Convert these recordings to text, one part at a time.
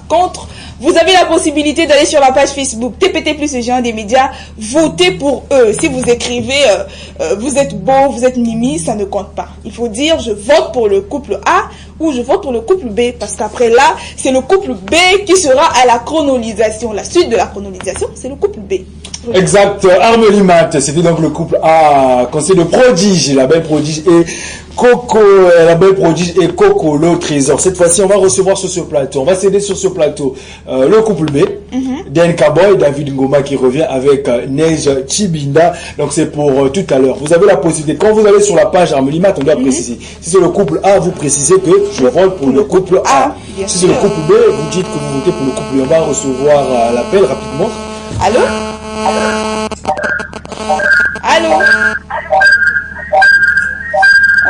contre, vous avez la possibilité d'aller sur la page Facebook TPT plus les géants des médias, votez pour eux. Si vous écrivez vous êtes beau, vous êtes mimi, ça ne compte pas. Il faut dire je vote pour le couple A ou je vote pour le couple B, parce qu'après là, c'est le couple B qui sera à la chronolisation. La suite de la chronolisation, c'est le couple B. Exact. Armelie Mat, c'était donc le couple A, conseil de prodige, la belle prodige et Coco, la belle prodige et Coco, le trésor. Cette fois-ci, on va recevoir sur ce plateau, on va céder sur ce plateau le couple B, Dan Kaboy, David Ngoma qui revient avec Neige Chibinda. Donc c'est pour tout à l'heure. Vous avez la possibilité, quand vous allez sur la page Armelie Mat, on doit préciser. Si c'est le couple A, vous précisez que je vote pour le couple A. Si c'est le couple B, vous dites que vous votez pour le couple B. On va recevoir l'appel rapidement. Allô? Allô?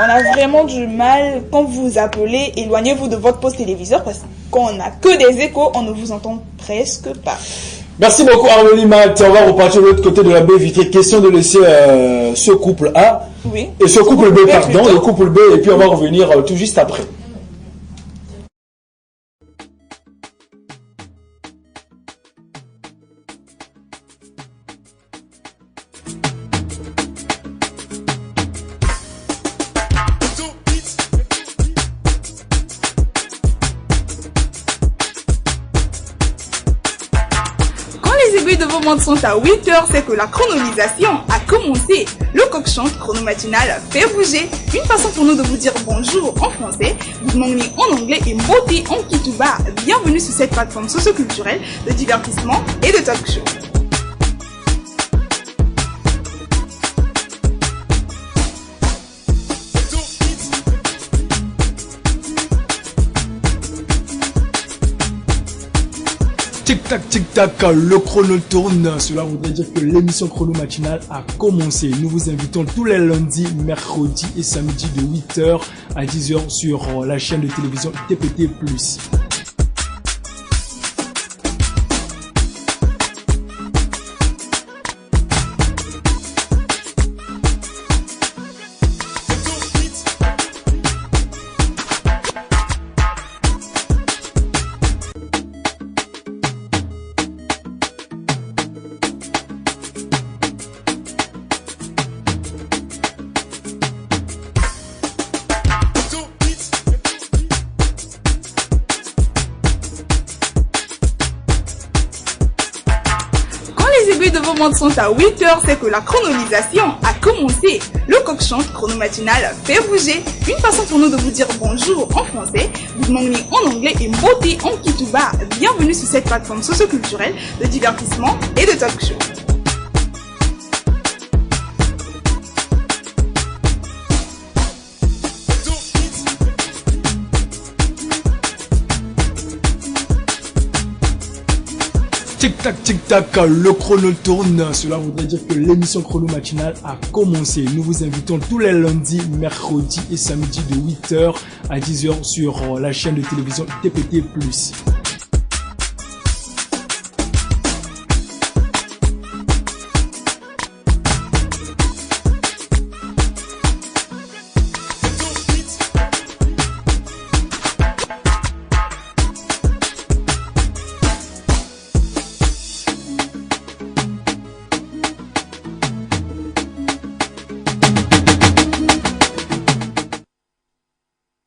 On a vraiment du mal quand vous appelez. Éloignez-vous de votre poste téléviseur parce qu'on n'a que des échos, on ne vous entend presque pas. Merci beaucoup Armelie Mat. On va repartir de l'autre côté de la baie vitrée. Question de laisser ce couple A et ce couple B, pardon, le couple B, et puis on va revenir tout juste après. De vos montres sont à 8h, c'est que la chronolisation a commencé. Le coq chante, chrono matinal fait bouger. Une façon pour nous de vous dire bonjour en français, good morning en anglais et moti en kituba. Bienvenue sur cette plateforme socioculturelle de divertissement et de talk show. Tic-tac, le chrono tourne. Cela voudrait dire que l'émission chrono matinale a commencé. Nous vous invitons tous les lundis, mercredis et samedis de 8h à 10h sur la chaîne de télévision TPT+. De vos montres sont à 8h, c'est que la chronolisation a commencé. Le coq chante, chrono matinal fait bouger. Une façon pour nous de vous dire bonjour en français, good morning en anglais et moti en kituba. Bienvenue sur cette plateforme socioculturelle de divertissement et de talk show. Tic-tac, le chrono tourne. Cela voudrait dire que l'émission chrono matinale a commencé. Nous vous invitons tous les lundis, mercredis et samedis de 8h à 10h sur la chaîne de télévision TPT+.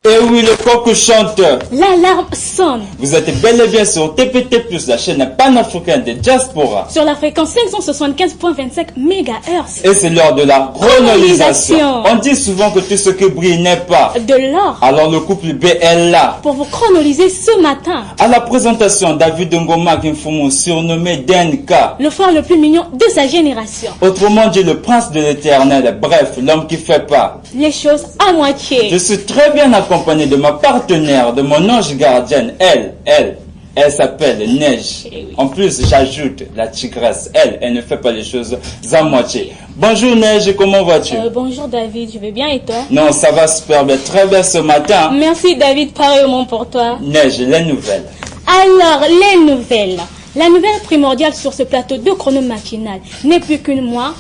Et oui, le coq chante. L'alarme sonne. Vous êtes bel et bien sur TPT+, la chaîne panafricaine de Diaspora. Sur la fréquence 575.25 MHz. Et c'est l'heure de la chronolisation. On dit souvent que tout ce qui brille n'est pas de l'or. Alors le couple B est là pour vous chronoliser ce matin. À la présentation, David Ngoma qui me surnommé DNK. Le frère le plus mignon de sa génération. Autrement dit, le prince de l'éternel. Bref, l'homme qui fait pas les choses à moitié. Je suis très bien accompagné de ma partenaire, de mon ange gardienne. Elle s'appelle Neige. En plus, j'ajoute la tigresse. Elle ne fait pas les choses à moitié. Bonjour Neige, comment vas-tu? Bonjour David, je vais bien et toi? Non, ça va super bien, très bien ce matin. Merci David, pareillement pour toi. Neige, les nouvelles. Alors, les nouvelles. La nouvelle primordiale sur ce plateau de chrono matinal n'est plus qu'une mois.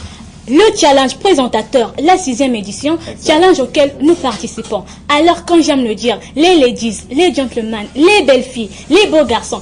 Le challenge présentateur, la 6e édition, challenge auquel nous participons. Alors quand j'aime le dire, les ladies, les gentlemen, les belles filles, les beaux garçons,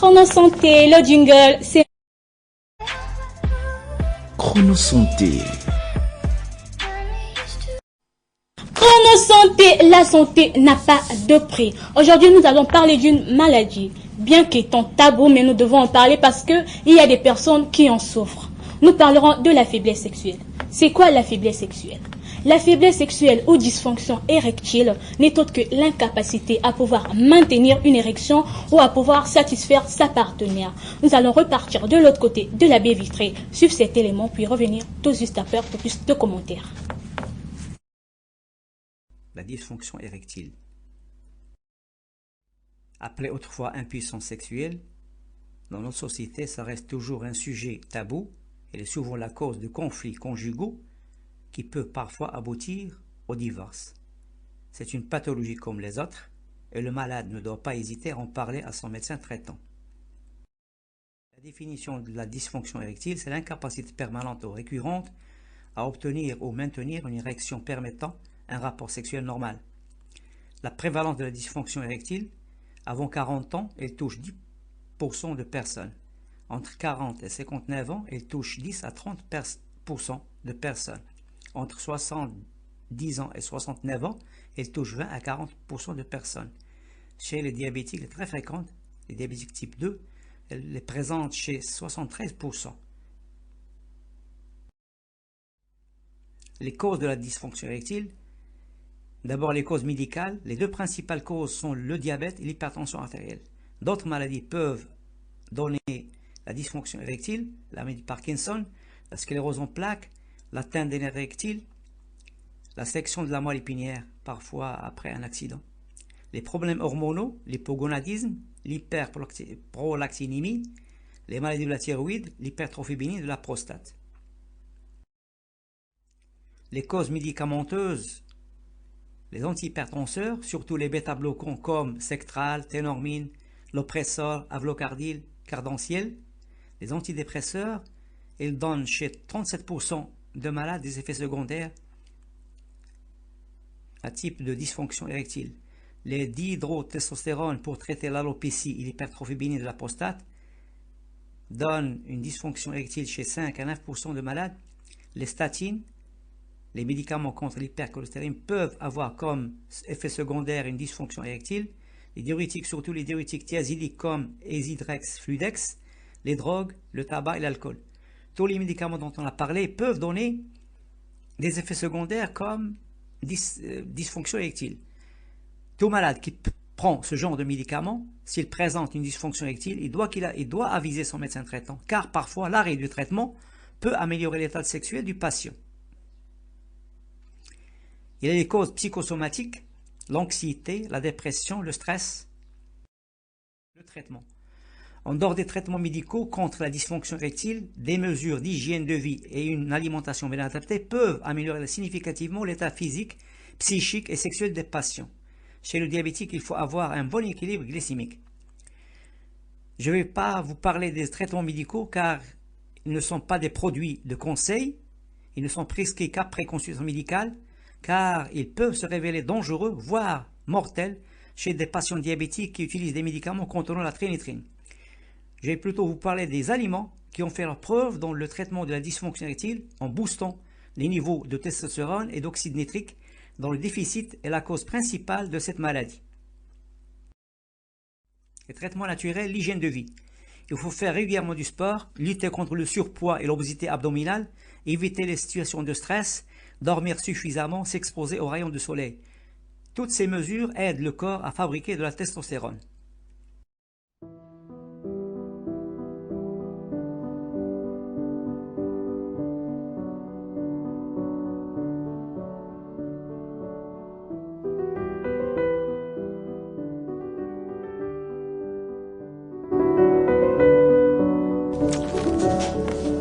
Chronosanté, le jingle, c'est... Chronosanté. Chronosanté, la santé n'a pas de prix. Aujourd'hui, nous allons parler d'une maladie, bien qu'étant tabou, mais nous devons en parler parce que il y a des personnes qui en souffrent. Nous parlerons de la faiblesse sexuelle. C'est quoi la faiblesse sexuelle? La faiblesse sexuelle ou dysfonction érectile n'est autre que l'incapacité à pouvoir maintenir une érection ou à pouvoir satisfaire sa partenaire. Nous allons repartir de l'autre côté de la baie vitrée sur cet élément, puis revenir tout juste après pour plus de commentaires. La dysfonction érectile. Appelée autrefois impuissance sexuelle, dans notre société, ça reste toujours un sujet tabou. Elle est souvent la cause de conflits conjugaux qui peut parfois aboutir au divorce. C'est une pathologie comme les autres et le malade ne doit pas hésiter à en parler à son médecin traitant. La définition de la dysfonction érectile, c'est l'incapacité permanente ou récurrente à obtenir ou maintenir une érection permettant un rapport sexuel normal. La prévalence de la dysfonction érectile, avant 40 ans, elle touche 10% de personnes. Entre 40 et 59 ans, elle touche 10 à 30% de personnes. Entre 70 ans et 69 ans, elle touche 20 à 40% de personnes. Chez les diabétiques, elle est très fréquente. Les diabétiques type 2, elle est présente chez 73%. Les causes de la dysfonction érectile. D'abord, les causes médicales. Les deux principales causes sont le diabète et l'hypertension artérielle. D'autres maladies peuvent donner la dysfonction érectile, la maladie de Parkinson, la sclérose en plaques, l'atteinte des nerfs érectiles, la section de la moelle épinière, parfois après un accident. Les problèmes hormonaux, l'hypogonadisme, l'hyperprolactinémie, les maladies de la thyroïde, l'hypertrophie bénigne de la prostate. Les causes médicamenteuses, les antihypertenseurs, surtout les bêta-bloquants comme Sectral, Ténormine, Lopressor, Avlocardil, Cardanciel. Les antidépresseurs, ils donnent chez 37% de malades des effets secondaires à type de dysfonction érectile. Les dihydrotestostérone pour traiter l'alopécie et l'hypertrophie bénigne de la prostate donnent une dysfonction érectile chez 5 à 9% de malades. Les statines, les médicaments contre l'hypercholestérémie peuvent avoir comme effet secondaire une dysfonction érectile. Les diurétiques, surtout les diurétiques thiazidiques comme Ezidrex, Fludex, les drogues, le tabac et l'alcool. Tous les médicaments dont on a parlé peuvent donner des effets secondaires comme dysfonction érectile. Tout malade qui prend ce genre de médicaments, s'il présente une dysfonction érectile, il doit aviser son médecin traitant, car parfois l'arrêt du traitement peut améliorer l'état sexuel du patient. Il y a les causes psychosomatiques, l'anxiété, la dépression, le stress, le traitement. En dehors des traitements médicaux contre la dysfonction érectile, des mesures d'hygiène de vie et une alimentation bien adaptée peuvent améliorer significativement l'état physique, psychique et sexuel des patients. Chez le diabétique, il faut avoir un bon équilibre glycémique. Je ne vais pas vous parler des traitements médicaux car ils ne sont pas des produits de conseil, ils ne sont prescrits qu'après consultation médicale, car ils peuvent se révéler dangereux, voire mortels, chez des patients diabétiques qui utilisent des médicaments contenant la trénitrine. Je vais plutôt vous parler des aliments qui ont fait leur preuve dans le traitement de la dysfonction érectile en boostant les niveaux de testostérone et d'oxyde nitrique dont le déficit est la cause principale de cette maladie. Les traitements naturels, l'hygiène de vie. Il faut faire régulièrement du sport, lutter contre le surpoids et l'obésité abdominale, éviter les situations de stress, dormir suffisamment, s'exposer aux rayons du soleil. Toutes ces mesures aident le corps à fabriquer de la testostérone.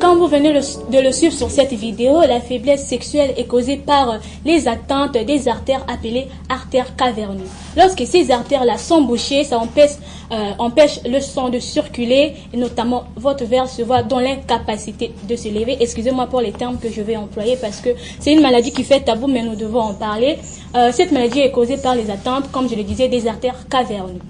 Quand vous venez de le suivre sur cette vidéo, la faiblesse sexuelle est causée par les atteintes des artères appelées artères caverneuses. Lorsque ces artères-là sont bouchées, ça empêche le sang de circuler, et notamment votre verre se voit dans l'incapacité de se lever. Excusez-moi pour les termes que je vais employer parce que c'est une maladie qui fait tabou, mais nous devons en parler. Cette maladie est causée par les atteintes, comme je le disais, des artères caverneuses.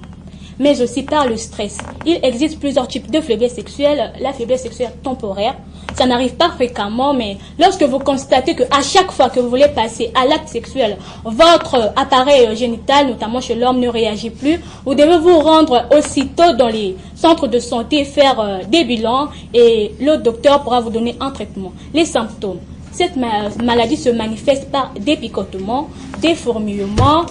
mais aussi par le stress. Il existe plusieurs types de faiblesse sexuelle. La faiblesse sexuelle temporaire, ça n'arrive pas fréquemment, mais lorsque vous constatez que à chaque fois que vous voulez passer à l'acte sexuel, votre appareil génital, notamment chez l'homme, ne réagit plus, vous devez vous rendre aussitôt dans les centres de santé, faire des bilans et le docteur pourra vous donner un traitement. Les symptômes. Cette maladie se manifeste par des picotements, des fourmillements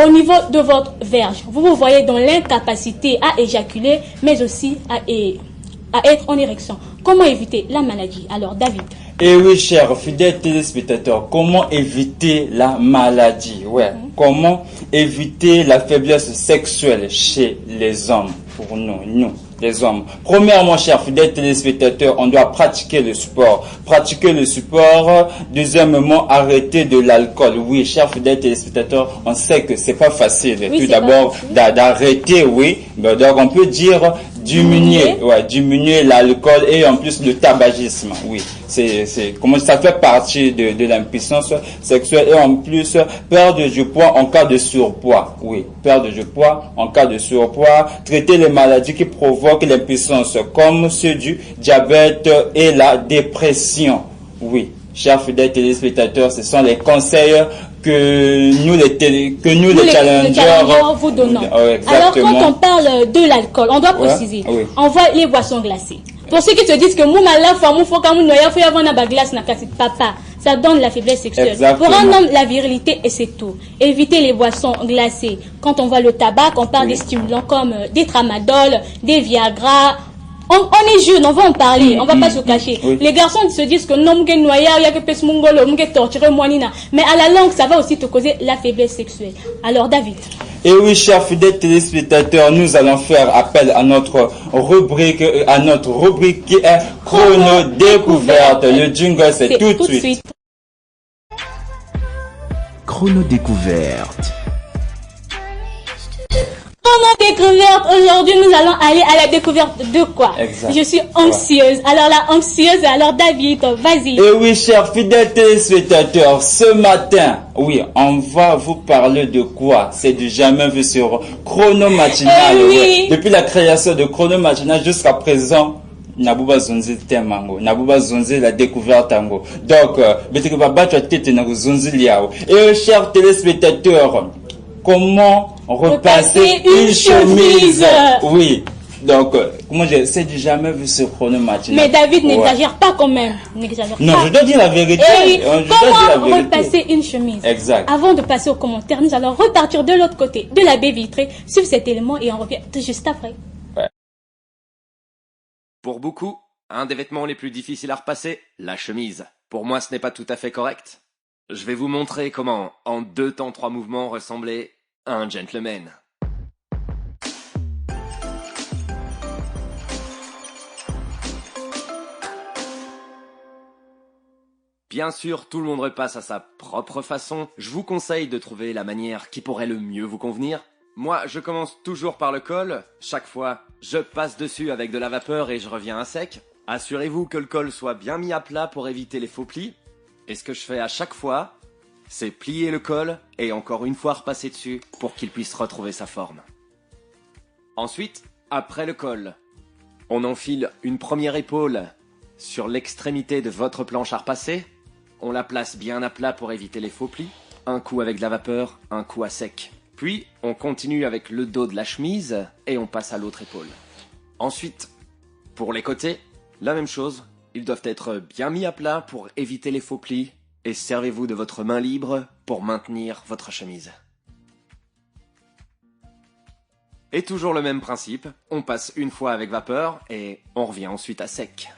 au niveau de votre verge. Vous vous voyez dans l'incapacité à éjaculer, mais aussi à être en érection. Comment éviter la maladie? Alors, David. Et oui, chers fidèles téléspectateurs, comment éviter la maladie? Ouais. Comment éviter la faiblesse sexuelle chez les hommes? Pour nous, les hommes. Premièrement, chers fidèles téléspectateurs, on doit pratiquer le sport. Pratiquer le sport. Deuxièmement, arrêter de l'alcool. Oui, chers fidèles téléspectateurs, on sait que c'est pas facile. Oui, tout d'abord, d'arrêter, oui. Donc, on peut dire diminuer l'alcool et en plus le tabagisme. Oui, comment ça fait partie de l'impuissance sexuelle et en plus perdre du poids en cas de surpoids. Oui, perdre du poids en cas de surpoids, traiter les maladies qui provoquent l'impuissance comme ceux du diabète et la dépression. Oui, chers fidèles téléspectateurs, ce sont les conseils que nous les challengers vous donnons. Alors quand on parle de l'alcool, on doit préciser. Oui. On voit les boissons glacées. Pour ceux qui te disent que papa, ça donne la faiblesse sexuelle. Exactement. Pour un homme, la virilité et c'est tout. Éviter les boissons glacées. Quand on voit le tabac, on parle des stimulants comme des tramadol, des Viagra. On est jeune, on va en parler, on va pas se cacher. Oui. Les garçons se disent que non, mais à la longue, ça va aussi te causer la faiblesse sexuelle. Alors, David. Et oui, chers fidèles téléspectateurs, nous allons faire appel à notre rubrique qui est Chrono Découverte. Le jingle, c'est tout de suite. Chrono Découverte. Chrono Découverte, aujourd'hui nous allons aller à la découverte de quoi? Exact. Je suis anxieuse. Alors la anxieuse, alors David, vas-y. Et oui, chers fidèles téléspectateurs, ce matin, oui, on va vous parler de quoi? C'est du jamais vu sur Chrono Matinal. Oui. Ouais. Depuis la création de Chrono Matinal jusqu'à présent, Nabuba Zunzi temango, Nabuba Zunzi la découverte ango. Donc, beteke babatwa tete na Zunzi liao. Et chers téléspectateurs, comment repasser une chemise? Oui. Donc, comment c'est du jamais vu ce Chrono Matinal. Mais David, n'exagère pas quand même. N'exagère Non, pas. je dois dire la vérité. Oui. Comment repasser une chemise? Exact. Avant de passer aux commentaires, nous allons repartir de l'autre côté de la baie vitrée, suivre cet élément et on revient tout juste après. Pour beaucoup, un des vêtements les plus difficiles à repasser, la chemise. Pour moi, ce n'est pas tout à fait correct. Je vais vous montrer comment, en 2 temps 3 mouvements, ressembler à un gentleman. Bien sûr, tout le monde repasse à sa propre façon. Je vous conseille de trouver la manière qui pourrait le mieux vous convenir. Moi, je commence toujours par le col. Chaque fois, je passe dessus avec de la vapeur et je reviens à sec. Assurez-vous que le col soit bien mis à plat pour éviter les faux plis. Et ce que je fais à chaque fois, c'est plier le col et encore une fois repasser dessus pour qu'il puisse retrouver sa forme. Ensuite, après le col, on enfile une première épaule sur l'extrémité de votre planche à repasser. On la place bien à plat pour éviter les faux plis. Un coup avec de la vapeur, un coup à sec. Puis, on continue avec le dos de la chemise et on passe à l'autre épaule. Ensuite, pour les côtés, la même chose. Ils doivent être bien mis à plat pour éviter les faux plis et servez-vous de votre main libre pour maintenir votre chemise. Et toujours le même principe, on passe une fois avec vapeur et on revient ensuite à sec.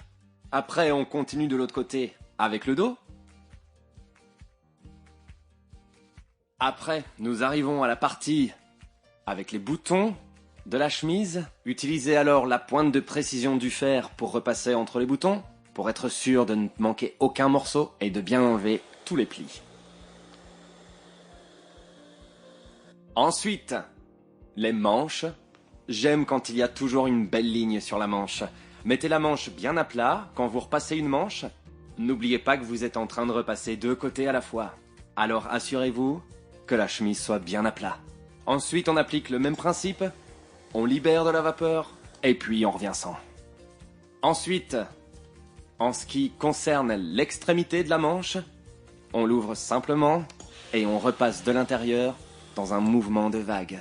Après, on continue de l'autre côté avec le dos. Après, nous arrivons à la partie avec les boutons de la chemise. Utilisez alors la pointe de précision du fer pour repasser entre les boutons, pour être sûr de ne manquer aucun morceau et de bien enlever tous les plis. Ensuite, les manches. J'aime quand il y a toujours une belle ligne sur la manche. Mettez la manche bien à plat quand vous repassez une manche. N'oubliez pas que vous êtes en train de repasser 2 côtés à la fois. Alors assurez-vous que la chemise soit bien à plat. Ensuite, on applique le même principe on libère de la vapeur, et puis on revient sans. Ensuite, en ce qui concerne l'extrémité de la manche, on l'ouvre simplement et on repasse de l'intérieur dans un mouvement de vague.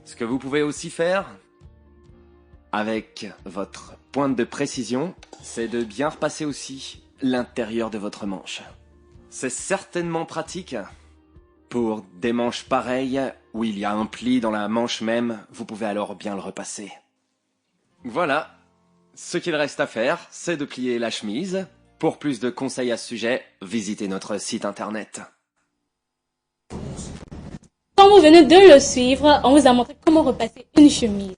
Ce que vous pouvez aussi faire, avec votre pointe de précision, c'est de bien repasser aussi l'intérieur de votre manche. C'est certainement pratique. Pour des manches pareilles, où il y a un pli dans la manche même, vous pouvez alors bien le repasser. Voilà. Ce qu'il reste à faire, c'est de plier la chemise. Pour plus de conseils à ce sujet, visitez notre site internet. Quand vous venez de le suivre, on vous a montré comment repasser une chemise.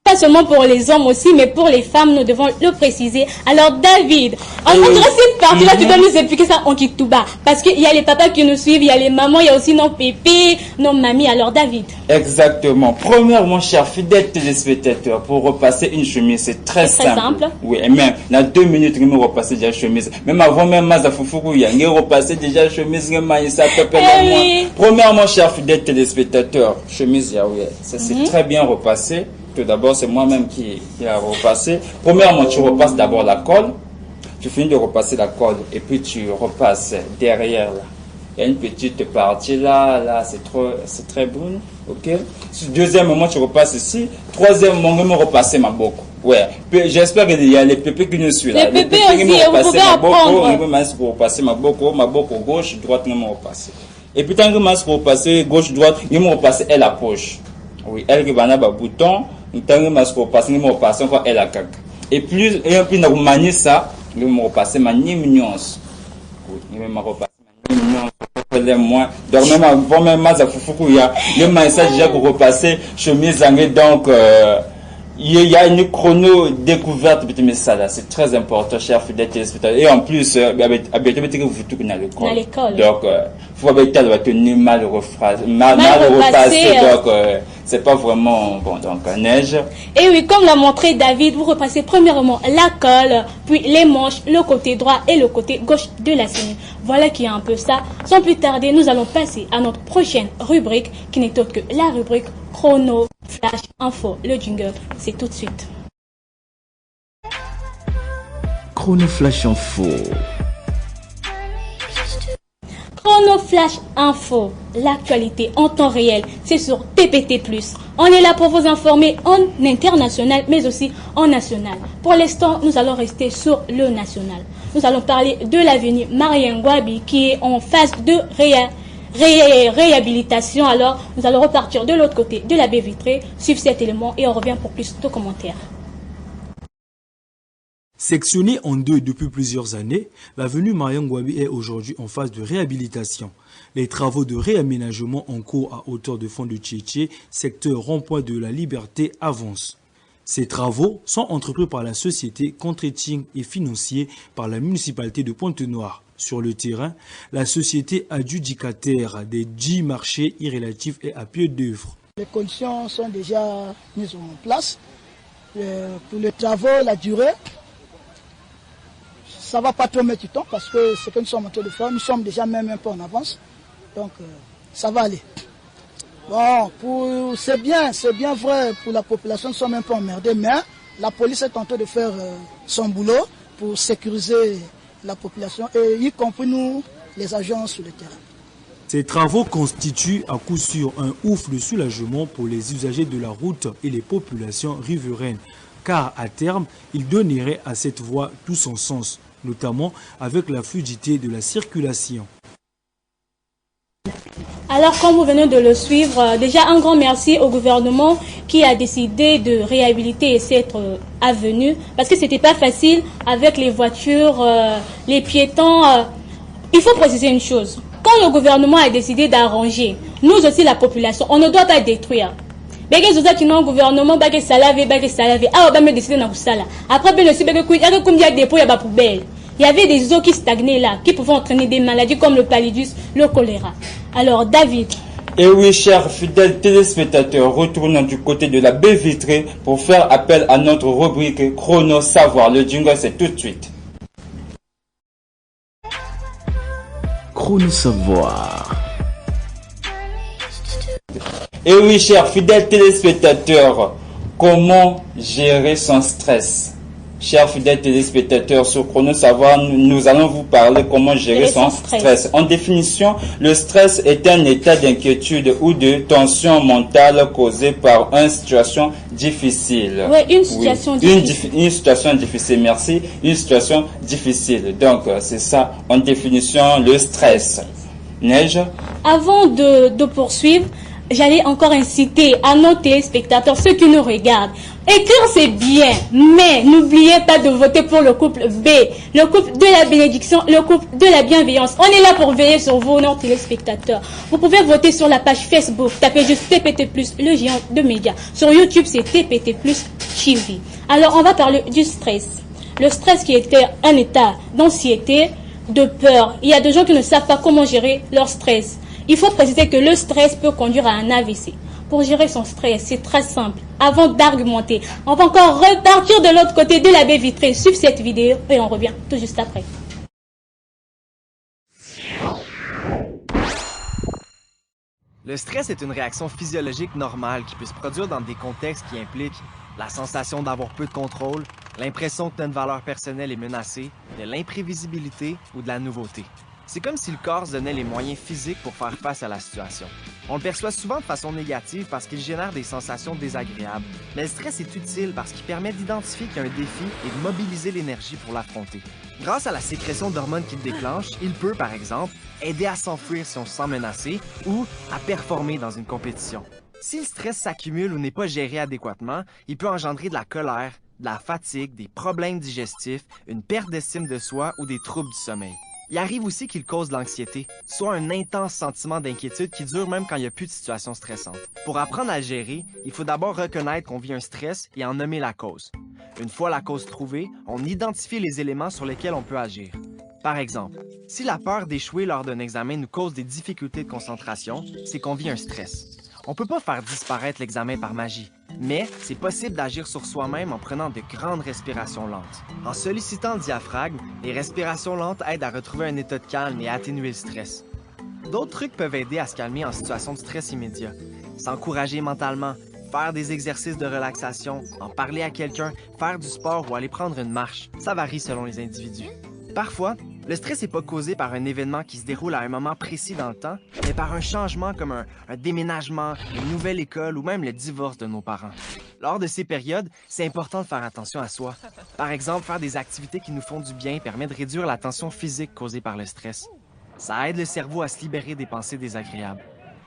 Pas seulement pour les hommes aussi, mais pour les femmes, nous devons le préciser. Alors David, on dirait cette partie-là, tu dois nous expliquer ça en Kituba. Parce qu'il y a les papas qui nous suivent, il y a les mamans, il y a aussi nos pépés, nos mamies. Alors David. Exactement. Premièrement, chers fidèles téléspectateurs, pour repasser une chemise, c'est très simple. Oui, et même, dans 2 minutes, on va repasser déjà la chemise. Même avant même Maza Foufoukou, il y a repasser déjà la chemise, Premièrement, chers fidèles téléspectateurs, chemise, ça c'est très bien repassé. Tout d'abord, c'est moi-même qui a repassé. Premièrement, tu repasses d'abord la colle. Tu finis de repasser la colle et puis tu repasses derrière là. Il y a une petite partie là, c'est très bon. Ok. Deuxièmement, tu repasses ici. Troisièmement, je vais repasser ma boque. Ouais. J'espère qu'il y a les pépés qui nous suivent là. Les pépés aussi, vous pouvez apprendre. Je vais repasser ma boque gauche, droite, je vais repasser. Et puis, quand je vais repasser gauche, droite, je vais repasser elle la poche. Oui, elle qui va avoir un bouton. Et puis, nous manier ça, nous me repasser ma nuance. Oui, nous me repasser ma nuance. Donc, même avant même à Foufoukou, il y a le message déjà pour repasser chemise donc, il y a une chrono découverte, mais ça là, c'est très important, cher fidèles téléspectateurs. Et en plus, vous tout à l'école. Donc, faut pas tenir mal repassé. Donc, c'est pas vraiment bon. Donc, neige. Et oui, comme l'a montré David, vous repassez premièrement la colle, puis les manches, le côté droit et le côté gauche de la ceinture. Voilà qui est un peu ça. Sans plus tarder, nous allons passer à notre prochaine rubrique, qui n'est autre que la rubrique Chrono Flash Info. Le jingle, c'est tout de suite. Chrono Flash Info. Chrono Flash Info, l'actualité en temps réel, c'est sur TPT+. On est là pour vous informer en international, mais aussi en national. Pour l'instant, nous allons rester sur le national. Nous allons parler de l'avenue Mariengouabi qui est en phase de réhabilitation. Alors, nous allons repartir de l'autre côté de la baie vitrée, suivre cet élément et on revient pour plus de commentaires. Sectionnée en deux depuis plusieurs années, l'avenue Mariengouabi est aujourd'hui en phase de réhabilitation. Les travaux de réaménagement en cours à hauteur de Fond de Tchétché, secteur rond-point de la Liberté, avancent. Ces travaux sont entrepris par la société Contretien et financés par la municipalité de Pointe-Noire. Sur le terrain, la société adjudicataire des 10 marchés irrélatifs est à pied d'œuvre. Les conditions sont déjà mises en place. Pour les travaux, la durée, ça ne va pas trop mettre du temps parce que ce que nous sommes en train de faire, nous sommes déjà même un peu en avance. Donc, ça va aller. Bon, c'est bien vrai pour la population, nous sommes un peu emmerdés, mais la police est en train de faire son boulot pour sécuriser la population, et y compris nous, les agents sur le terrain. Ces travaux constituent à coup sûr un ouf de soulagement pour les usagers de la route et les populations riveraines, car à terme, ils donneraient à cette voie tout son sens, notamment avec la fluidité de la circulation. Alors, comme vous venez de le suivre, déjà un grand merci au gouvernement qui a décidé de réhabiliter cette avenue, parce que c'était pas facile avec les voitures, les piétons. Il faut préciser une chose. Quand le gouvernement a décidé d'arranger, nous aussi la population, on ne doit pas détruire. Après, il y avait des eaux qui stagnaient là, qui pouvaient entraîner des maladies comme le paludisme, le choléra. Alors, David. Et oui, chers fidèles téléspectateurs, retournons du côté de la baie vitrée pour faire appel à notre rubrique Chrono Savoir. Le jingle, c'est tout de suite. Chrono Savoir. Et oui, chers fidèles téléspectateurs, comment gérer son stress? Chers fidèles téléspectateurs, sur Chrono Savoir, nous allons vous parler comment gérer son stress. En définition, le stress est un état d'inquiétude ou de tension mentale causée par une situation difficile. Oui, une situation difficile. Une situation difficile, merci. Une situation difficile. Donc, c'est ça, en définition, le stress. Neige? Avant de poursuivre, j'allais encore inciter à nos téléspectateurs, ceux qui nous regardent. Écrire c'est bien, mais n'oubliez pas de voter pour le couple B, le couple de la bénédiction, le couple de la bienveillance. On est là pour veiller sur vous, nos téléspectateurs. Vous pouvez voter sur la page Facebook, tapez juste TPT+, le géant de médias. Sur YouTube, c'est TPT+, TV. Alors, on va parler du stress. Le stress qui était un état d'anxiété, de peur. Il y a des gens qui ne savent pas comment gérer leur stress. Il faut préciser que le stress peut conduire à un AVC. Pour gérer son stress, c'est très simple. Avant d'argumenter, on va encore repartir de l'autre côté de la baie vitrée. Suivez cette vidéo et on revient tout juste après. Le stress est une réaction physiologique normale qui peut se produire dans des contextes qui impliquent la sensation d'avoir peu de contrôle, l'impression que notre valeur personnelle est menacée, de l'imprévisibilité ou de la nouveauté. C'est comme si le corps se donnait les moyens physiques pour faire face à la situation. On le perçoit souvent de façon négative parce qu'il génère des sensations désagréables. Mais le stress est utile parce qu'il permet d'identifier qu'il y a un défi et de mobiliser l'énergie pour l'affronter. Grâce à la sécrétion d'hormones qu'il déclenche, il peut, par exemple, aider à s'enfuir si on se sent menacé ou à performer dans une compétition. Si le stress s'accumule ou n'est pas géré adéquatement, il peut engendrer de la colère, de la fatigue, des problèmes digestifs, une perte d'estime de soi ou des troubles du sommeil. Il arrive aussi qu'il cause de l'anxiété, soit un intense sentiment d'inquiétude qui dure même quand il n'y a plus de situation stressante. Pour apprendre à le gérer, il faut d'abord reconnaître qu'on vit un stress et en nommer la cause. Une fois la cause trouvée, on identifie les éléments sur lesquels on peut agir. Par exemple, si la peur d'échouer lors d'un examen nous cause des difficultés de concentration, c'est qu'on vit un stress. On ne peut pas faire disparaître l'examen par magie, mais c'est possible d'agir sur soi-même en prenant de grandes respirations lentes. En sollicitant le diaphragme, les respirations lentes aident à retrouver un état de calme et à atténuer le stress. D'autres trucs peuvent aider à se calmer en situation de stress immédiat. S'encourager mentalement, faire des exercices de relaxation, en parler à quelqu'un, faire du sport ou aller prendre une marche. Ça varie selon les individus. Parfois, le stress n'est pas causé par un événement qui se déroule à un moment précis dans le temps, mais par un changement comme un déménagement, une nouvelle école ou même le divorce de nos parents. Lors de ces périodes, c'est important de faire attention à soi. Par exemple, faire des activités qui nous font du bien permet de réduire la tension physique causée par le stress. Ça aide le cerveau à se libérer des pensées désagréables.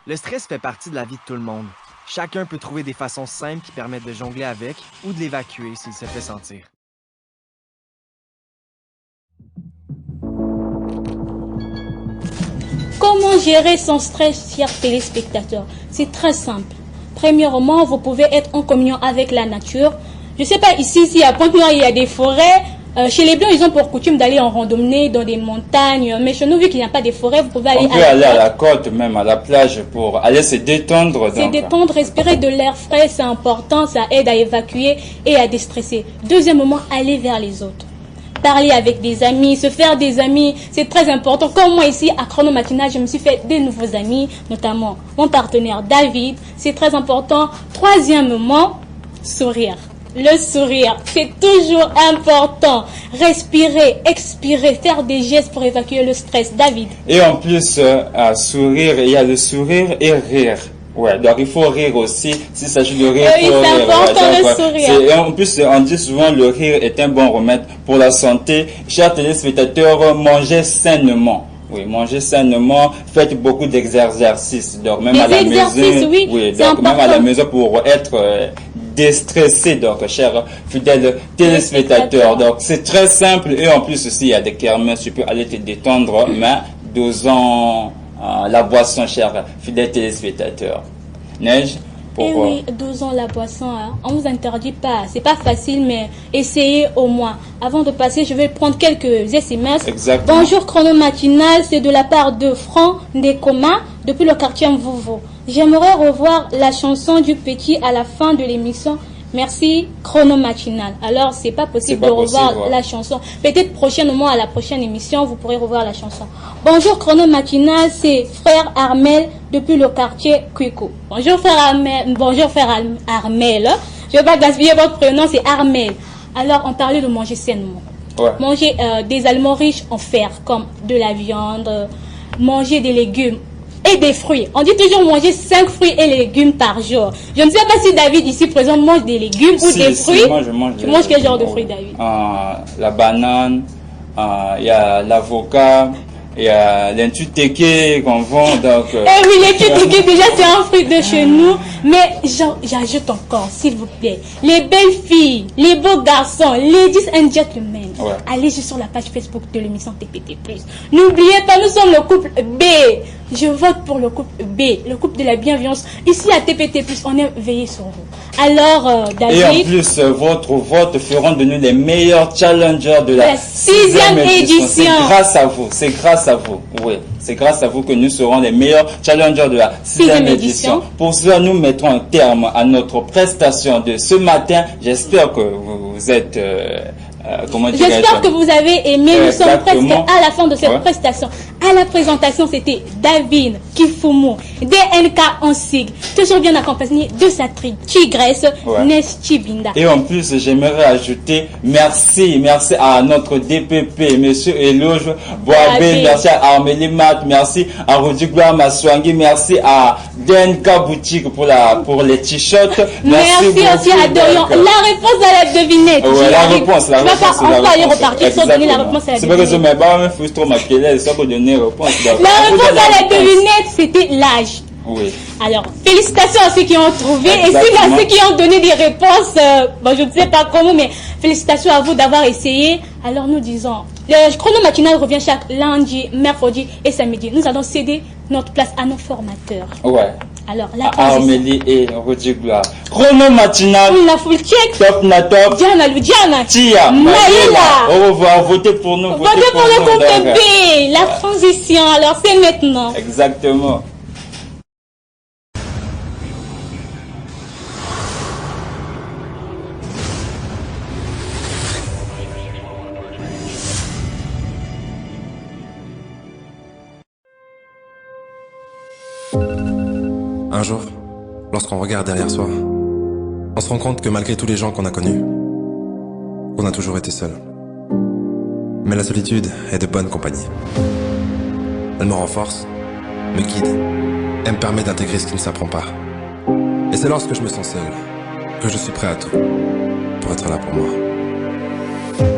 Le stress fait partie de la vie de tout le monde. Chacun peut trouver des façons simples qui permettent de jongler avec ou de l'évacuer s'il se fait sentir. Comment gérer son stress, chers téléspectateurs? C'est très simple. Premièrement, vous pouvez être en communion avec la nature. Je ne sais pas, ici à Pointe-Noire, il y a des forêts. Chez les Blancs, ils ont pour coutume d'aller en randonnée dans des montagnes. Mais chez nous, vu qu'il n'y a pas de forêt, vous pouvez aller à la côte, même à la plage, pour aller se détendre. Se détendre, respirer de l'air frais, c'est important. Ça aide à évacuer et à déstresser. Deuxièmement, aller vers les autres. Parler avec des amis, se faire des amis, c'est très important. Comme moi ici, à Chrono Matinal, je me suis fait des nouveaux amis, notamment mon partenaire David. C'est très important. Troisièmement, sourire. Le sourire, c'est toujours important. Respirer, expirer, faire des gestes pour évacuer le stress. David. Et en plus, à sourire, il y a le sourire et rire. Ouais, donc il faut rire aussi. S'il s'agit de rire, oui, c'est important le sourire. Et en plus, on dit souvent le rire est un bon remède pour la santé. Chers téléspectateurs, mangez sainement. Oui, mangez sainement, faites beaucoup d'exercices. Donc même à la maison, oui, donc même à la maison pour être déstressé. Donc, chers fidèles téléspectateurs, donc c'est très simple et en plus aussi il y a des kermesses, tu peux aller te détendre, mais dosant la boisson, chers fidèles téléspectateurs. Neige pour... Eh oui, 12 ans la boisson, hein. On vous interdit pas. C'est pas facile, mais essayez au moins. Avant de passer, je vais prendre quelques SMS. Exactement. Bonjour Chrono Matinal, c'est de la part de Franck Ndekoma, depuis le quartier Mvuvu. J'aimerais revoir la chanson du petit à la fin de l'émission Merci, chrono matinal. Alors, c'est pas possible de revoir la chanson. Peut-être prochainement, à la prochaine émission, vous pourrez revoir la chanson. Bonjour, chrono matinal, c'est frère Armel depuis le quartier Kweko. Bonjour, frère Armel. Bonjour, frère Armel. Je vais pas gaspiller votre prénom, c'est Armel. Alors, on parlait de manger sainement. Ouais. Manger des aliments riches en fer, comme de la viande, manger des légumes et des fruits. On dit toujours manger 5 fruits et légumes par jour. Je ne sais pas si David ici présent mange des légumes ou des fruits. Moi, je mange tu manges quel genre de fruits, David? La banane, il y a l'avocat, il y a l'intuteke qu'on vend. Donc, Eh oui, l'intuteke, déjà c'est un fruit de chez nous. Mais j'ajoute encore, s'il vous plaît, les belles filles, les beaux garçons, ladies and gentlemen, allez sur la page Facebook de l'émission TPT+. N'oubliez pas, nous sommes le couple B. Je vote pour le couple B, le couple de la bienveillance. Ici à TPT+, on est veillé sur vous. Alors, David... Et en plus, votre vote feront de nous les meilleurs challengers de la 6e édition. C'est grâce à vous, oui. C'est grâce à vous que nous serons les meilleurs challengers de la 6e édition. Pour cela, nous mettrons un terme à notre prestation de ce matin. J'espère que vous êtes... J'espère que vous avez aimé. Nous sommes presque à la fin de cette prestation. À la présentation, c'était David Kifumu, DNK en sigle, toujours bien accompagné de sa tigresse, Nes Chibinda. Et en plus, j'aimerais ajouter merci à notre DPP, monsieur Eloge Boabe, merci à Armélie Mat, merci à Rodi Gloire Maswangi, merci à DNK Boutique pour les t-shirts. Merci aussi à Dorian. La réponse à la devinette. La réponse. On va aller repartir sans donner la réponse à la devinette. C'est pas que je m'ai pas frustré ma quelle ça pour donner la réponse. La réponse à la devinette, c'était l'âge. Oui. Alors, félicitations à ceux qui ont trouvé. Exactement. Et à ceux qui ont donné des réponses, je ne sais pas comment, mais félicitations à vous d'avoir essayé. Alors, nous disons, le chrono matinal revient chaque lundi, mercredi et samedi. Nous allons céder notre place à nos formateurs. Ouais. Alors, la Armélie et Rodi Gloire. Chrono matinal. La full check. Top na top. Diana Ludiana. Tia. Maïla. Au revoir. Votez pour nous. Votez pour le groupe B. La transition. Alors, c'est maintenant. Exactement. Un jour, lorsqu'on regarde derrière soi, on se rend compte que malgré tous les gens qu'on a connus, on a toujours été seul. Mais la solitude est de bonne compagnie. Elle me renforce, me guide, et me permet d'intégrer ce qui ne s'apprend pas. Et c'est lorsque je me sens seul que je suis prêt à tout pour être là pour moi.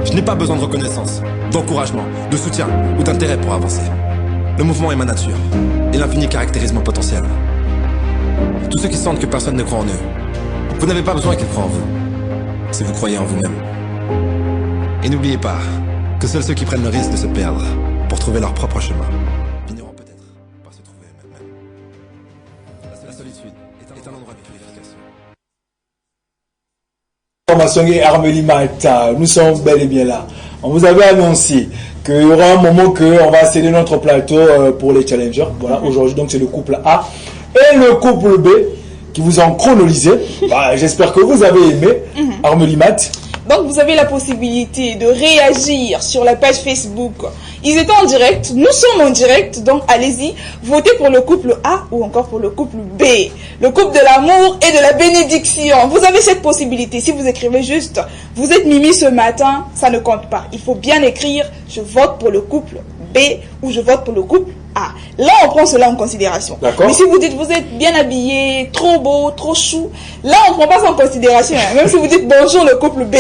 Je n'ai pas besoin de reconnaissance, d'encouragement, de soutien ou d'intérêt pour avancer. Le mouvement est ma nature, et l'infini caractérise mon potentiel. Tous ceux qui sentent que personne ne croit en eux, vous n'avez pas besoin qu'ils croient en vous, si vous croyez en vous-même. Et n'oubliez pas que seuls ceux qui prennent le risque de se perdre pour trouver leur propre chemin finiront peut-être par se trouver eux-mêmes. La solitude est un endroit de purification. Formation et Armélie Malta, nous sommes bel et bien là. On vous avait annoncé qu'il y aura un moment qu'on va céder notre plateau pour les challengers. Voilà, aujourd'hui donc c'est le couple A et le couple B qui vous ont chronolisé. J'espère que vous avez aimé. Armélie Mat. Donc vous avez la possibilité de réagir sur la page Facebook. Ils étaient en direct, nous sommes en direct, donc allez-y, votez pour le couple A ou encore pour le couple B. Le couple de l'amour et de la bénédiction. Vous avez cette possibilité. Si vous écrivez juste, vous êtes Mimi ce matin, ça ne compte pas. Il faut bien écrire, je vote pour le couple B ou je vote pour le couple A. Là, on prend cela en considération. Mais si vous dites, vous êtes bien habillé, trop beau, trop chou, là, on ne prend pas ça en considération. Même si vous dites bonjour le couple B.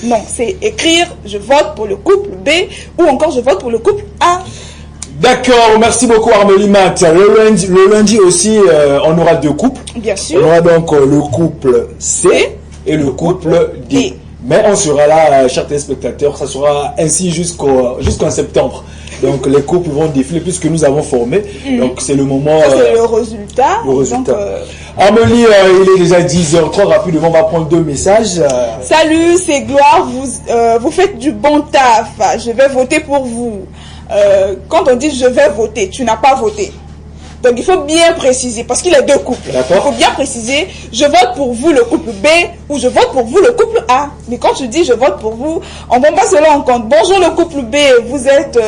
Non, c'est écrire, je vote pour le couple B ou encore je vote pour le couple A. D'accord, merci beaucoup Armélie Mat. Le lundi aussi, on aura deux couples. Bien sûr. On aura donc le couple C et le couple D. Mais on sera là, chers téléspectateurs, ça sera ainsi jusqu'en septembre. Donc les couples vont défiler puisque nous avons formé. Donc c'est le moment. C'est le résultat. Donc, Amélie, il est déjà 10h03. Rapidement, on va prendre deux messages. Salut, c'est Gloire. Vous faites du bon taf. Je vais voter pour vous. Quand on dit je vais voter, tu n'as pas voté. Donc il faut bien préciser, parce qu'il y a deux couples. Il faut bien préciser, je vote pour vous le couple B ou je vote pour vous le couple A. Mais quand tu dis je vote pour vous, on ne prend pas cela en compte. Bonjour le couple B, vous êtes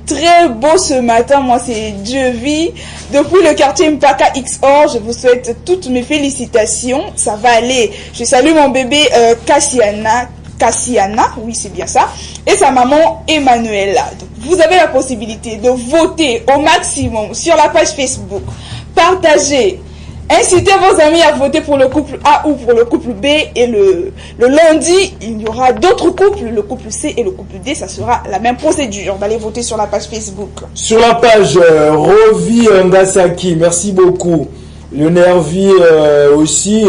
très beau ce matin. Moi c'est Dieuvie. Depuis le quartier Mpaka XOR, je vous souhaite toutes mes félicitations. Ça va aller. Je salue mon bébé Cassiana, oui c'est bien ça, et sa maman Emmanuela. Donc, vous avez la possibilité de voter au maximum sur la page Facebook, partager, inciter vos amis à voter pour le couple A ou pour le couple B, et le lundi, il y aura d'autres couples, le couple C et le couple D, ça sera la même procédure d'aller voter sur la page Facebook. Sur la page Rovi Ngasaki, merci beaucoup. Le Nervi aussi.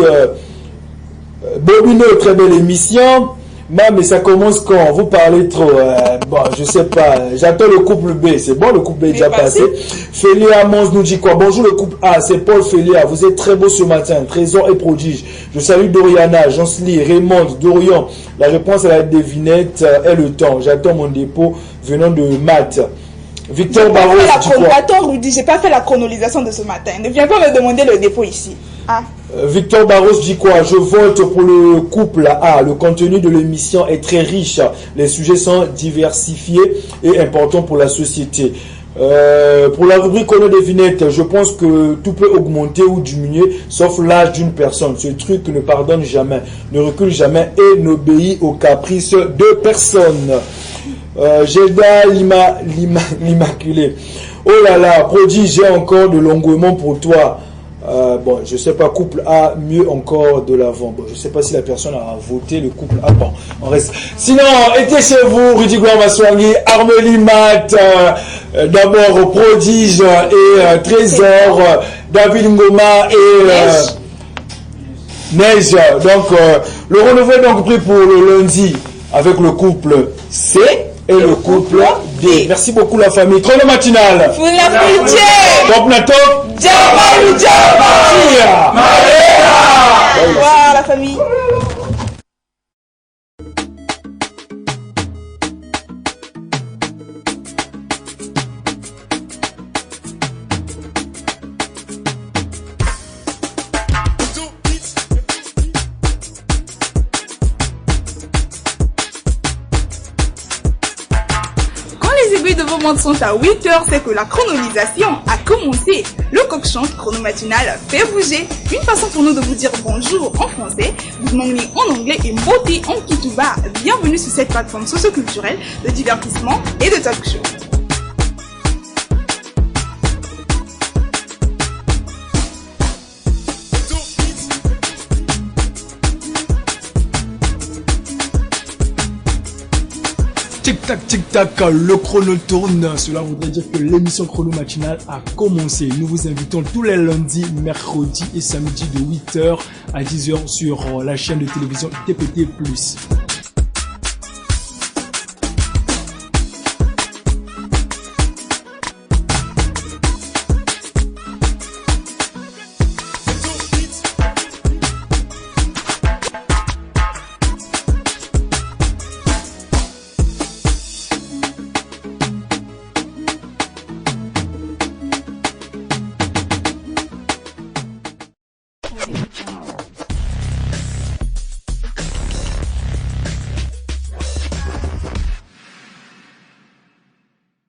Bobino, très belle émission. Mais ça commence quand vous parlez trop. Bon, je sais pas. J'attends le couple B. C'est bon, le couple B est déjà passé. Félia Mons nous dit quoi? Bonjour le couple A, c'est Paul Félia. Vous êtes très beau ce matin. Trésor et prodige. Je salue Doriana, Jansly, Raymond, Dorian. La réponse à la devinette est le temps. J'attends mon dépôt venant de Matt. Victor Barros dit quoi? Attends, Rudy, j'ai pas fait la chronolisation de ce matin. Ne viens pas me demander le dépôt ici. Ah. Victor Barros dit quoi? Je vote pour le couple A. Le contenu de l'émission est très riche. Les sujets sont diversifiés et importants pour la société. Pour la rubrique Chrono Devinette, je pense que tout peut augmenter ou diminuer, sauf l'âge d'une personne. Ce truc ne pardonne jamais, ne recule jamais et n'obéit aux caprices de personne. Jeda l'Immaculée. Oh là là, prodige, j'ai encore de l'engouement pour toi. Bon, je sais pas, couple A, mieux encore de l'avant. Bon, je sais pas si la personne a voté le couple A. Bon, on reste. Sinon, était chez vous, Rudy Gouamasoigny, Armeli Matt, d'abord Prodige et Trésor, David Ngoma et Neige. Donc, le renouveau est donc pris pour le lundi avec le couple C et le couple D. Merci beaucoup la famille. Chrono matinal. Top na top. Au revoir la famille. De vos montres sont à 8 heures, c'est que la chronolisation a commencé. Le coq chante, chrono matinal fait bouger. Une façon pour nous de vous dire bonjour en français, vous m'emmenez en anglais et Mboti en Kituba. Bienvenue sur cette plateforme socio-culturelle de divertissement et de talk show. Tic-tac, le chrono tourne. Cela voudrait dire que l'émission chrono matinale a commencé. Nous vous invitons tous les lundis, mercredis et samedis de 8h à 10h sur la chaîne de télévision TPT+.